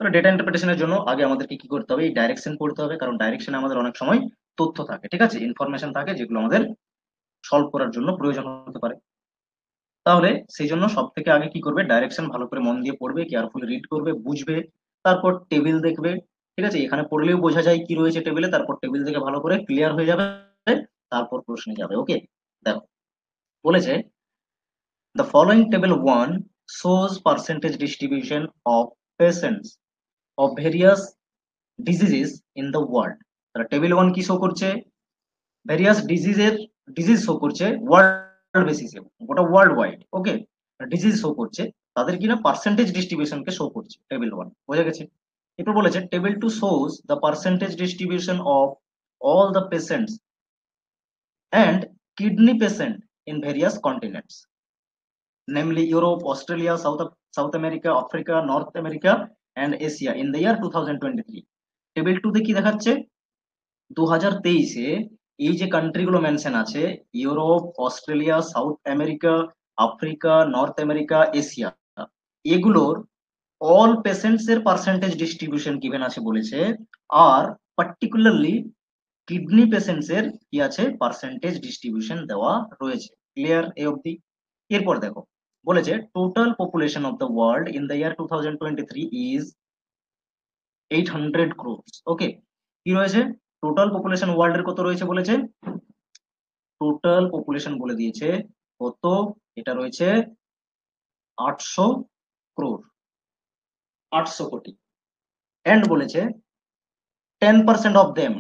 তাহলে ডেটা ইন্টারপ্রিটেশনের জন্য আগে আমাদেরকে কি করতে হবে, এই ডাইরেকশন পড়তে হবে, কারণ ডাইরেকশনে আমাদের অনেক সময় তথ্য থাকে, ঠিক আছে, ইনফরমেশন থাকে যেগুলো আমাদের সলভ করার জন্য প্রয়োজন হতে পারে। তাহলে সেই জন্য সব থেকে আগে কি করবে, ডাইরেকশন ভালো করে মন দিয়ে পড়বে, কেয়ারফুলি রিড করবে, বুঝবে, তারপর টেবিল দেখবে, ঠিক আছে, এখানে পড়লেও বোঝা যায় কি রয়েছে টেবিলে, তারপর টেবিল থেকে ভালো করে ক্লিয়ার হয়ে যাবে, তারপর প্রশ্নে যাবে। ওকে, দেখো বলেছে the following table 1 shows percentage distribution of patients of various diseases in the world। তাহলে টেবিল 1 কি শো করছে, ভেরিয়াস ডিজিজ শো করছে ওয়ার্ল্ড বেসিসে, গোটা world wide. Okay, disease show করছে, তাদের কিনা পার্সেন্টেজ ডিস্ট্রিবিউশনকে শো করছে টেবিল 1, বোঝা গেছে। এরপর বলেছে table 2 shows the percentage distribution of all the patients and kidney patient in various continents, namely Europe, Australia, South America, Africa, North America and Asia in the year 2023। Table 2 তে কি দেখাচ্ছে, 2023-এ এই যে কান্ট্রি গুলো মেনশন আছে, Europe, Australia, south America, Africa, north America, Asia, এগুলোর all patients এর percentage distribution given আছে বলেছে, আর পার্টিকুলারলি কিডনি পেশেন্টস এর কি আছে, পার্সেন্টেজ ডিস্ট্রিবিউশন দেওয়া রয়েছে। ক্লিয়ার এই অবধি? এরপর দেখো বলেছে total population of the world in the year 2023 is 800 crores। ওকে, কি রয়েছে, টোটাল পপুলেশন ওয়ার্ল্ড এর কত রয়েছে বলেছে, টোটাল পপুলেশন বলে দিয়েছে কত, এটা রয়েছে 800 crore, 800 কোটি। এন্ড বলেছে 10% অফ দেম,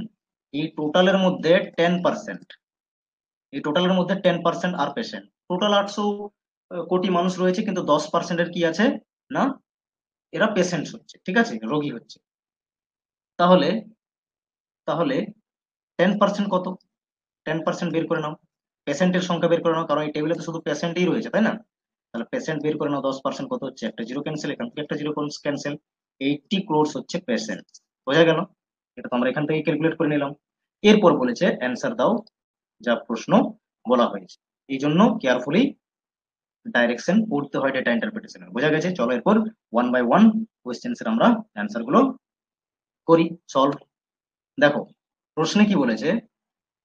এই টোটালের মধ্যে 10%, এই টোটালের মধ্যে 10% আর পেশেন্ট। টোটাল 800 কোটি মানুষ রয়েছে, কিন্তু 10%-এর কি আছে না, এরা পেশেন্টস হচ্ছে, ঠিক আছে, রোগী হচ্ছে। তাহলে তাহলে 10% কত, 10% বের করে নাও, পেশেন্টের সংখ্যা বের করে নাও, কারণ এই টেবিলে তো শুধু পেশেন্টই রয়েছে, তাই না? তাহলে পেশেন্ট বের করে নাও, 10% কত হচ্ছে, একটা জিরো ক্যান্সেল, এখান থেকে একটা জিরো ক্যান্সেল, 80 crores হচ্ছে পেশেন্ট। বোঝা গেল? এটা তো আমরা এখান থেকে ক্যালকুলেট করে নিলাম। এরপর বলেছে অ্যান্সার দাও যা প্রশ্ন বলা হয়েছে, এই জন্য কেয়ারফুলি ডাইরেকশন পড়তে হয় ডেটা ইন্টারপ্রিটেশনে। বোঝা গেছে? চলো এরপর ওয়ান বাই ওয়ান কোয়েশ্চেন্স এর আমরা অ্যান্সার গুলো করি, সলভ। দেখো প্রশ্নে কি বলেছে,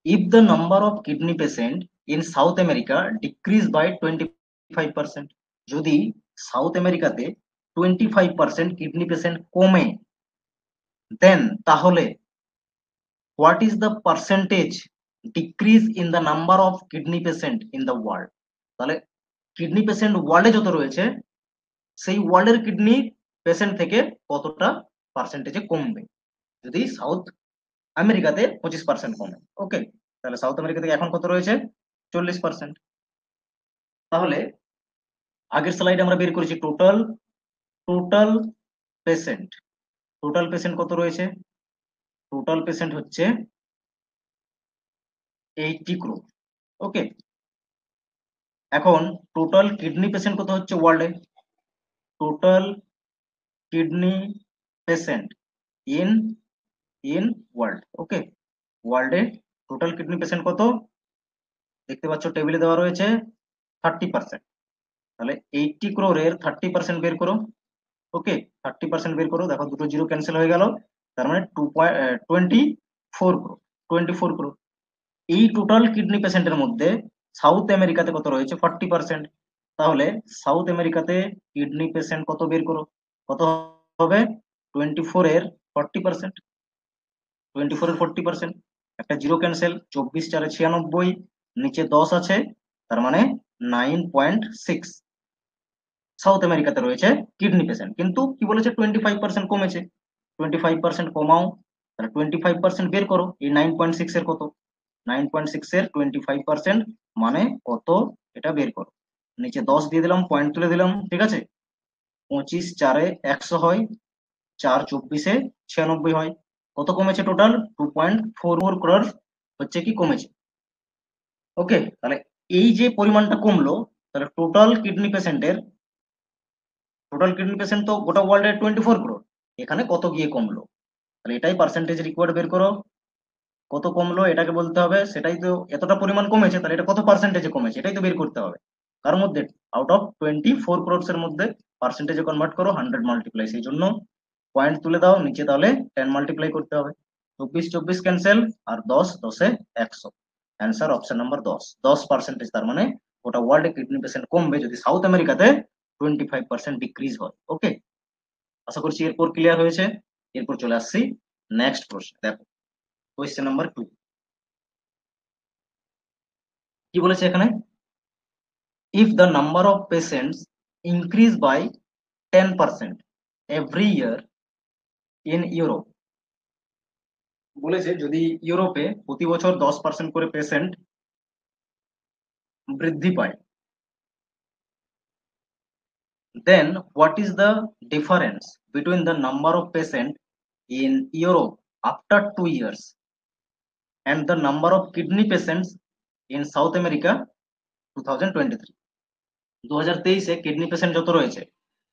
if the number of kidney patient in South America decrease by 25%, যদি সাউথ আমেরিকাতে 25% কিডনি পেশেন্ট কমে, দেন তাহলে what is the percentage decrease in the number of kidney patient in the world. তাহলে কিডনি পেশেন্ট ওয়ার্ল্ডে যত রয়েছে, সেই ওয়ার্ল্ডের কিডনি পেশেন্ট থেকে কতটা পার্সেন্টেজে কমবে যদি সাউথ আমেরিকাতে 25% কমে। ওকে, তাহলে সাউথ আমেরিকা থেকে এখন কত রয়েছে, 40%। তাহলে আগের স্লাইডে আমরা বের করেছি total total patient, total patient কত রয়েছে, টোটাল পেশেন্ট হচ্ছে 80 crore। ওকে, এখন টোটাল কিডনি পেশেন্ট কত হচ্ছে ওয়ার্ল্ডে, total kidney patient in in world. Okay, ওয়ার্ল্ডে টোটাল কিডনি পেশেন্ট কত দেখতে পাচ্ছ, টেবিলে দেওয়া রয়েছে 30%। তাহলে 80 crore এর 30% বের করো। ওকে, 30% বের করো, দেখো দুটো জিরো ক্যান্সেল হয়ে গেল, তার মানে 24 crore, 24 crore। এই টোটাল কিডনি পেশেন্টের মধ্যে সাউথ আমেরিকাতে কত রয়েছে, 40%। তাহলে সাউথ আমেরিকাতে কিডনি পেশেন্ট কত বের করো, কত হবে, 24 এর 40%, 24 এর 40%, একটা জিরো ক্যান্সেল, 24 4 96, নিচে 10 আছে, তার মানে 9.6 সাউথ আমেরিকাতে রয়েছে কিডনি পেশেন্ট। কিন্তু কি বলেছে, 25% কমেছে, 25% কমাও, তাহলে 25% বের করো, এই 9.6 এর কত, 9.6 এর 25% মানে কত, এটা বের করো, নিচে 10 দিয়ে দিলাম, পয়েন্ট তুলে দিলাম, ঠিক আছে, 25 4 100 হয়, 4 24 96 হয়, কত কমেছে টোটাল, 2.44 crore হচ্ছে কি কমেছে। ওকে, তাহলে এই যে পরিমাণটা কমলো, তাহলে টোটাল কিডনি পেশেন্ট তো গোটা ওয়ার্ল্ডে 24 crore, এখানে কত গিয়ে কমলো, তাহলে এটাই পার্সেন্টেজ রিকোয়ার্ড বের করো, কত কমলো এটাকে বলতে হবে, সেটাই তো, এতটা পরিমাণ কমেছে, তাহলে এটা কত পার্সেন্টেজে কমেছে এটাই তো বের করতে হবে। কার মধ্যে, আউট অফ 24 crores এর মধ্যে পার্সেন্টেজে কনভার্ট করো, 100 মাল্টিপ্লাই, সেই জন্য পয়েন্ট তুলে দাও নিচে, তাহলে 10 মাল্টিপ্লাই করতে হবে। 24 24 ক্যান্সেল, আর 10 10 এ 100। Answer option number 10%। তার মানে গোটা ওয়ার্ল্ডে কিডনি পেশেন্ট কমবে যদি সাউথ আমেরিকাতে 25% ডিক্রিজ হয়। ওকে, আশা করছি এরপর ক্লিয়ার হয়েছে। এরপর চলে আসছি নেক্সট প্রশ্ন। দেখো কোয়েশ্চেন নাম্বার 2 কি বলেছে এখানে, if the number of patients increase by 10% every year in Europe, বলেছে যদি ইউরোপে প্রতি বছর 10% করে পেশেন্ট বৃদ্ধি পায়, then what is the difference between the number of patients in Europe after 2 years and the number of kidney patients in South America 2023? 2023-এ kidney patient যত রয়েছে,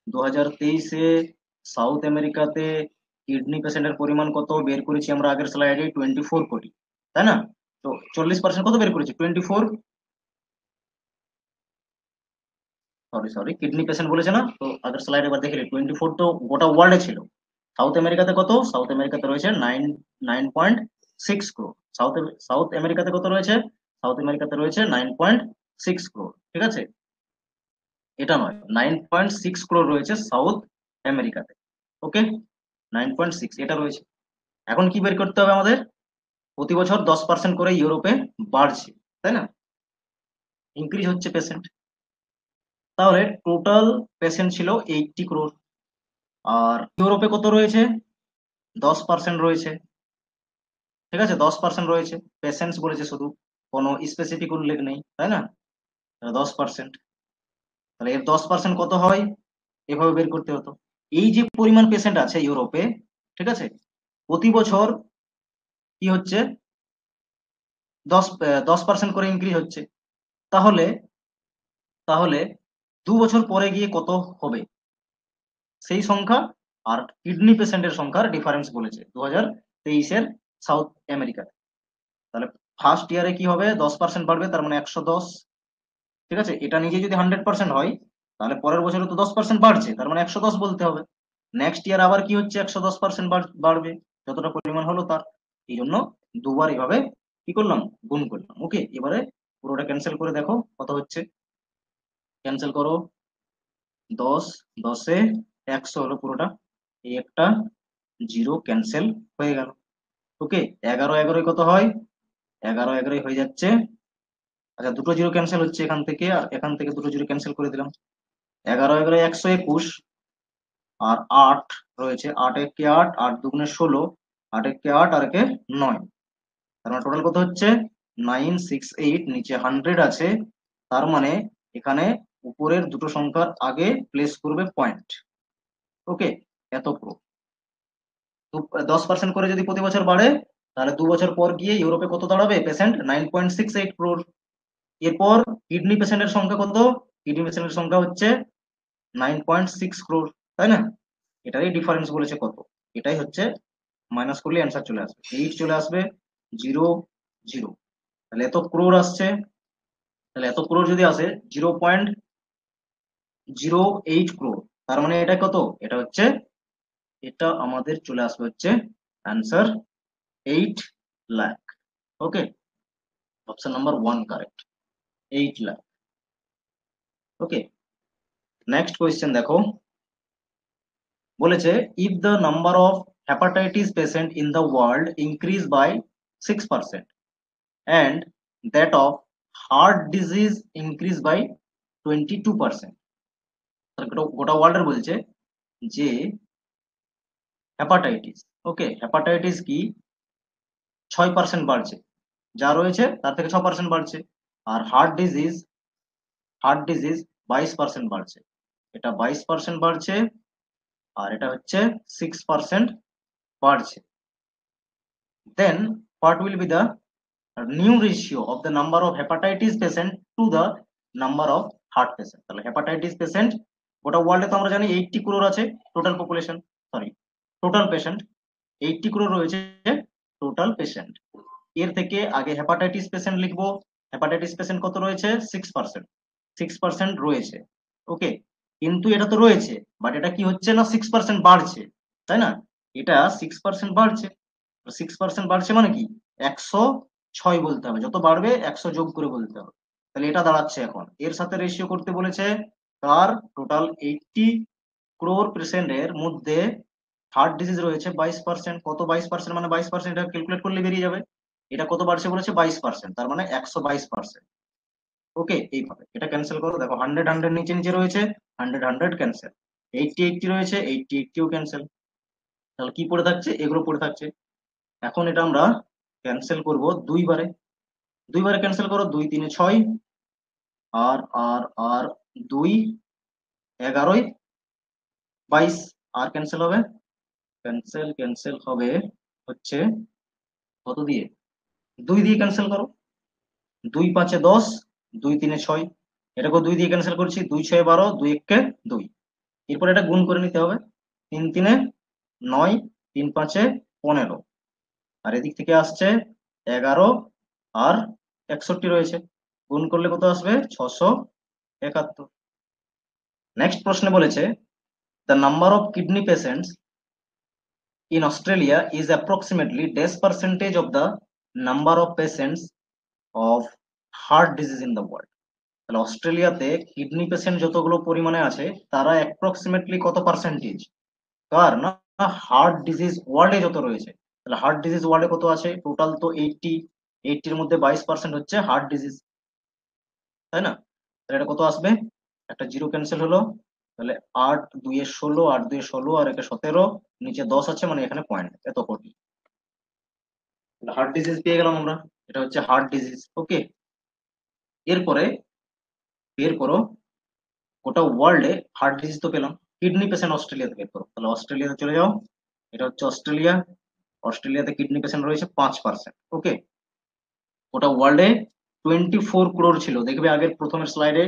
2023-এ সাউথ আমেরিকাতে কিডনি পেশেন্টের পরিমাণ কত বের করেছি আমরা আগের স্লাইডে, 24 কোটি, তাই না? তো 40% কত বের করেছি, 24, সরি কিডনি পেশেন্ট বলেছে না, তো আগের স্লাইডে এবার দেখে 24 তো গোটা ওয়ার্ল্ডে ছিল। সাউথ আমেরিকাতে কত, সাউথ আমেরিকাতে রয়েছে 9.6 ক্রোর। সাউথ আমেরিকাতে কত রয়েছে, সাউথ আমেরিকাতে রয়েছে 9.6 ক্রোর, ঠিক আছে? এটা নয়, 9.6 ক্রোর রয়েছে সাউথ আমেরিকাতে। ওকে, 9.6 এটা রয়েছে। এখন কি বের করতে হবে আমাদের, প্রতি বছর 10% করে ইউরোপে বাড়ছে, তাই না? ইনক্রিজ হচ্ছে পেশেন্ট। তাহলে টোটাল পেশেন্ট ছিল 80 ক্রোর, আর ইউরোপে কত রয়েছে, 10% রয়েছে, ঠিক আছে? 10% রয়েছে, পেশেন্টস বলেছে শুধু, কোনো স্পেসিফিক উল্লেখ নেই, তাই না? 10%, তাহলে এর 10% কত হয়, এভাবে বের করতে হতো। এই যে পরিমাণ পেশেন্ট আছে ইউরোপে, ঠিক আছে, প্রতি বছর কি হচ্ছে, 10% করে ইনক্রিজ হচ্ছে। তাহলে তাহলে 2 বছর পরে গিয়ে কত হবে সেই সংখ্যা আর কিডনি পেশেন্টের সংখ্যার ডিফারেন্স বলেছে 2023-এর সাউথ আমেরিকাতে। তাহলে ফার্স্ট ইয়ারে কি হবে, 10% বাড়বে, তার মানে 110, ঠিক আছে? এটা নিজে যদি 100% হয়, তাহলে পরের বছরে তো 10% বাড়ছে, তার মানে 110 বলতে হবে। নেক্সট ইয়ার আবার কি হচ্ছে, 110% বাড়বে, যতটা পরিমাণ হলো তার। এই জন্য দুবার এইভাবে কি করলাম, গুণ করলাম। ওকে, এবারে পুরোটা ক্যান্সেল করে দেখো কত হচ্ছে, ক্যান্সেল করো, 10 10 এ 100 হলো পুরোটা, এই একটা জিরো ক্যান্সেল হয়ে গেল। ওকে, 11 11 কত হয়, 11 11 হয়ে যাচ্ছে, আচ্ছা দুটো জিরো ক্যান্সেল হচ্ছে এখান থেকে, আর এখান থেকে দুটো জিরো ক্যান্সেল করে দিলাম, 11 11 121, আর 8 রয়েছে, 8 একে 8, 8 দুগুণে 16, 8 একে 8 আর একে 9, তার মানে টোটাল কত হচ্ছে 968, নিচে 100 আছে, তার মানে এখানে উপরের দুটো সংখ্যার আগে প্লেস করবে পয়েন্ট। ওকে, এত প্রো 10% করে যদি প্রতি বছর বাড়ে, তাহলে 2 বছর পর গিয়ে ইউরোপে কত দাঁড়াবে পেশেন্ট, 9.68 ক্রোর। এরপর কিডনি পেশেন্টের সংখ্যা কত, কিডনি পেশেন্টের সংখ্যা হচ্ছে 9.6 ক্রোর, তাই না? এটারই ডিফারেন্স বলেছে কত, এটাই হচ্ছে, মাইনাস করলে অ্যান্সার চলে আসবে, 8 চলে আসবে, 0 0, তাহলে এত ক্রোর আসছে। তাহলে এত ক্রোর যদি আসে, 0.08 ক্রোর, তার মানে এটা কত, এটা হচ্ছে, এটা আমাদের চলে আসবে হচ্ছে answer 8 lakh. Okay, option number 1 correct, 8 lakh. Okay, next question দেখো, বলেছে if the number of hepatitis patient in the world increase by 6% and that of heart disease increase by 22%, গোটা ওয়ার্ল্ডের বলছে যে হেপাটাইটিস, ওকে, হেপাটাইটিস কি 6% বাড়ছে, যা রয়েছে তার থেকে 6% বাড়ছে, আর হার্ট ডিজিজ 22% বাড়ছে, এটা 22% বাড়ছে, আর এটা হচ্ছে 6% বাড়ছে। দেন what will be the new ratio of the number of hepatitis patient to the number of heart patient? তাহলে হেপাটাইটিস পেশেন্ট গোটা ওয়ার্ল্ডে তো আমরা জানি 80 ক্রোর আছে, total population, sorry total patient 80 crore রয়েছে টোটাল পেশেন্ট। এর থেকে আগে হেপাটাইটিস পেশেন্ট লিখবো, হেপাটাইটিস পেশেন্ট কত রয়েছে, 6%, 6% রয়েছে। ওকে, কিন্তু এটা তো রয়েছে, বাট এটা কি হচ্ছে না, 6% বাড়ছে, তাই না? এটা 6% বাড়ছে, 6% বাড়ছে মানে কি 106 বলতে হবে, যত বাড়বে 100 যোগ করে বলতে হবে। তাহলে এটা দাঁড়াচ্ছে, এখন এর সাথে রেশিও করতে বলেছে, তার টোটাল 80 ক্রোর পেশেন্টের মধ্যে হার্ট ডিজিজ রয়েছে 22%। কত 22% মানে 22% এটা ক্যালকুলেট করলে বেরিয়ে যাবে। এটা কত বাড়ছে বলেছে 22%, তার মানে 122%। ওকে, এইভাবে এটা ক্যান্সেল করো, দেখো 100 100 নিচে নিচে রয়েছে, 100 100 ক্যান্সেল, 80 80 রয়েছে, 80 80ও ক্যান্সেল। তাহলে কি পড়ে থাকছে, এগুলো পড়ে থাকছে। এখন এটা আমরা ক্যান্সেল করব দুইবারে, দুইবারে ক্যান্সেল করো, 2 3 6, আর আর আর 2 11 22, আর ক্যান্সেল হবে, ক্যান্সেল ক্যান্সেল হবে হচ্ছে কত দিয়ে, 2 দিয়ে ক্যান্সেল করো, 2 5 10, 2 3 6, এটাকে 2 দিয়ে ক্যান্সেল করছি, 2 6 12, 2 1 2, এরপর এটা গুণ করে নিতে হবে, 3 3 9, 3 5 15, আর এদিক থেকে আসছে 11 আর 61 রয়েছে, গুণ করলে কত আসবে 671। নেক্সট প্রশ্নে বলেছে the number of kidney patients in Australia is approximately dash percentage of the number of patients of heart disease in the world। তাহলে অস্ট্রেলিয়াতে কিডনি পেশেন্ট যতগুলো পরিমাণে আছে তারা অ্যাপ্রক্সিমেটলি কত পার্সেন্টেজ, কার না, হার্ট ডিজিজ ওয়ার্ল্ডে যত রয়েছে। তাহলে হার্ট ডিজিজ ওয়ার্ল্ডে কত আছে, টোটাল তো 80, 80-র মধ্যে 22% হচ্ছে হার্ট ডিজিজ, তাই না? তাহলে এটা কত আসবে, একটা জিরো ক্যান্সেল হলো, তাহলে 8 2 16, 8 2 16, আর একে 17, নিচে 10 আছে মানে এখানে পয়েন্ট, এত কোটি। হার্ট ডিজিজ পেয়ে গেলাম আমরা, এটা হচ্ছে হার্ট ডিজিজ। ওকে, এরপরে বের করো গোটা ওয়ার্ল্ডে হার্ট ডিজিজ তো পেলাম, কিডনি পেশেন্ট অস্ট্রেলিয়াতে বের করো। তাহলে অস্ট্রেলিয়াতে চলে যাও, এটা হচ্ছে অস্ট্রেলিয়া, অস্ট্রেলিয়াতে কিডনি পেশেন্ট রয়েছে 5%। ওকে, গোটা ওয়ার্ল্ডে 24 ক্রোর ছিল, দেখবে আগের প্রথমের স্লাইডে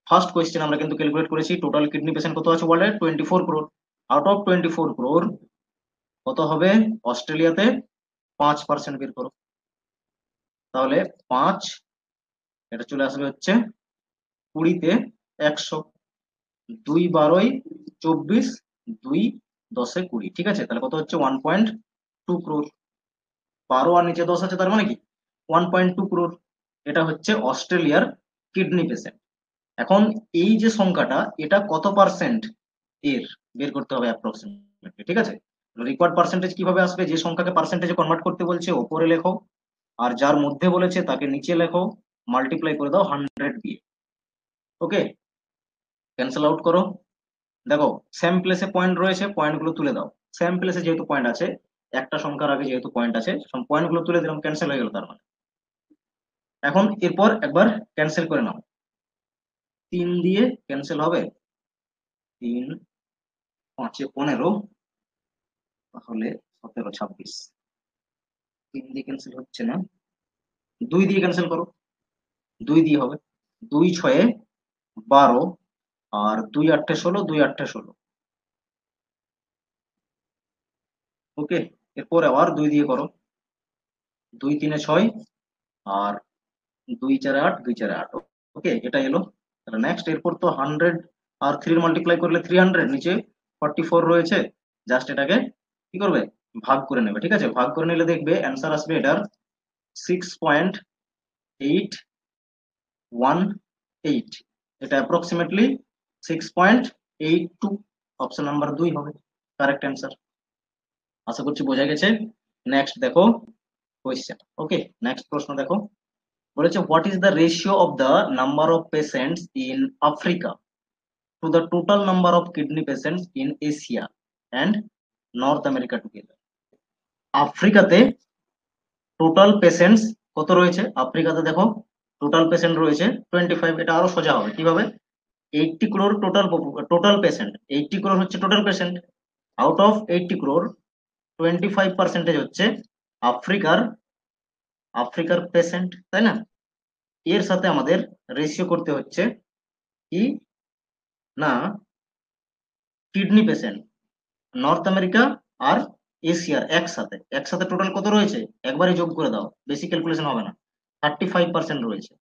ফার্স্ট কোয়েশ্চেন আমরা কিন্তু ক্যালকুলেট করেছি, টোটাল কিডনি পেশেন্ট কত আছে ওয়ার্ল্ডে 24 ক্রোর। আউট অফ 24 ক্রোর কত হবে অস্ট্রেলিয়াতে, 5% বের করো। তাহলে 5, এটা চলে আসবে হচ্ছে 20-তে 100, 2 12 24, 2 10 20, ঠিক আছে? তাহলে কত হচ্ছে 1.2 ক্রোর, 12 আর নিচে 10 আছে, তার মানে কি 1.2 ক্রোর। এটা হচ্ছে অস্ট্রেলিয়ার কিডনি পেশেন্ট। এখন এই যে সংখ্যাটা এটা কত পার্সেন্ট এর বের করতে হবে অ্যাপ্রক্সিমেটলি, ঠিক আছে? রিকোয়ার্ড পার্সেন্টেজ কিভাবে আসবে, যে সংখ্যাকে পার্সেন্টেজে কনভার্ট করতে বলছে ওপরে লেখো, আর যার মধ্যে বলেছে তাকে নিচে লেখো, মাল্টিপ্লাই করে দাও 100 দিয়ে। ওকে, ক্যান্সেল আউট করো, দেখো সেম প্লেসে পয়েন্ট রয়েছে, পয়েন্ট গুলো তুলে দাও, সেম প্লেসে যেহেতু পয়েন্ট আছে, একটা সংখ্যার আগে যেহেতু পয়েন্ট আছে, সব পয়েন্ট গুলো তুলে দিলাম, ক্যান্সেল হয়ে গেল তার মানে। এখন এরপর একবার ক্যান্সেল করে নাও, 3 দিয়ে ক্যান্সেল হবে, 3 5 15, তাহলে 17 26, 3 দিয়ে ক্যান্সেল হচ্ছে না, 2 দিয়ে ক্যান্সেল করো, 2 দিয়ে হবে, 2 6 12, আর 2 8 16, 2 8 16। ওকে, এরপর আবার 2 দিয়ে করো, 2 3 6, আর 2 4 8, 2 4 8। ওকে, এটা এলো। তাহলে নেক্সট এরপর তো 100 আর 3 মাল্টিপ্লাই করলে 300, নিচে 44 রয়েছে, জাস্ট এটাকে কি করবে, ভাগ করে নেবে, ঠিক আছে? ভাগ করে নিলে দেখবে অ্যান্সার আসবে এটার 6.818, এটা অ্যাপ্রক্সিমেটলি 6.82, অপশন নাম্বার 2 হবে কারেক্ট অ্যান্সার। আশা করছি বোঝা গেছে। নেক্সট দেখো কোয়েশ্চেন। ওকে, নেক্সট প্রশ্ন দেখো, বলেছে what is the ratio of the number of patients in Africa to the total number of kidney patients in Asia and North America together. আফ্রিকাতে total patients কত রয়েছে, আফ্রিকাতে দেখো টোটাল পেশেন্ট রয়েছে 25। এটা আরো সোজা হবে কিভাবে, 80 crore total, total patient 80 crore হচ্ছে total patient, out of 80 crore 25% হচ্ছে আফ্রিকার, আফ্রিকার পেশেন্ট, তাই না? এর সাথে আমাদের রেশিও করতে হচ্ছে কি না, কিডনি পেশেন্ট নর্থ আমেরিকা আর এশিয়ার একসাথে, একসাথে টোটাল কত রয়েছে একবারে যোগ করে দাও, বেশি ক্যালকুলেশন হবে না, 35% রয়েছে।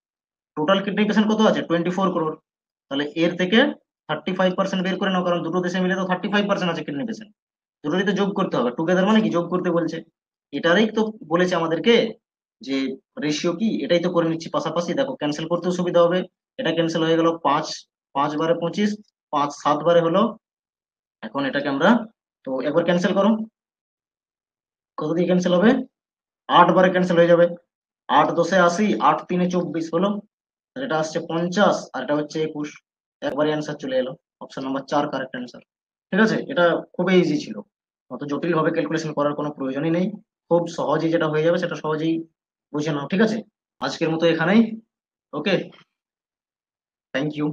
টোটাল কিডনি পেশেন্ট কত আছে 24 ক্রোর, তাহলে এর থেকে 35% বের করে নাও, কারণ দুটো দেশে মিলে তো 35% আছে কিডনি পেশেন্ট। দুটোরই তো যোগ করতে হবে, টুগেদার মানে কি যোগ করতে বলছে, এটারই তো বলেছে আমাদেরকে যে রেশিও কি, এটাই তো করে নিচ্ছি পাশাপাশি। দেখো ক্যান্সেল করতেও সুবিধা হবে, এটা ক্যান্সেল হয়ে গেল, 5 5 বারে 25, 5 7 বারে হলো। এখন এটাকে আমরা, তো একবার ক্যান্সেল করো, কত দিয়ে ক্যান্সেল হবে, 8 বারে ক্যান্সেল হয়ে যাবে, 8 দশে 80, 8 তিনে 24 হলো, আর এটা আসছে 50 আর এটা হচ্ছে 21, একবারে অ্যান্সার চলে এলো, অপশন নাম্বার 4 কারেক্ট অ্যান্সার। ঠিক আছে, এটা খুবই ইজি ছিল, অত জটিল ভাবে ক্যালকুলেশন করার কোনো প্রয়োজনই নেই, খুব সহজেই যেটা হয়ে যাবে সেটা সহজেই বুঝে নাও। ঠিক আছে, আজকের মতো এখানেই। ওকে, থ্যাংক ইউ।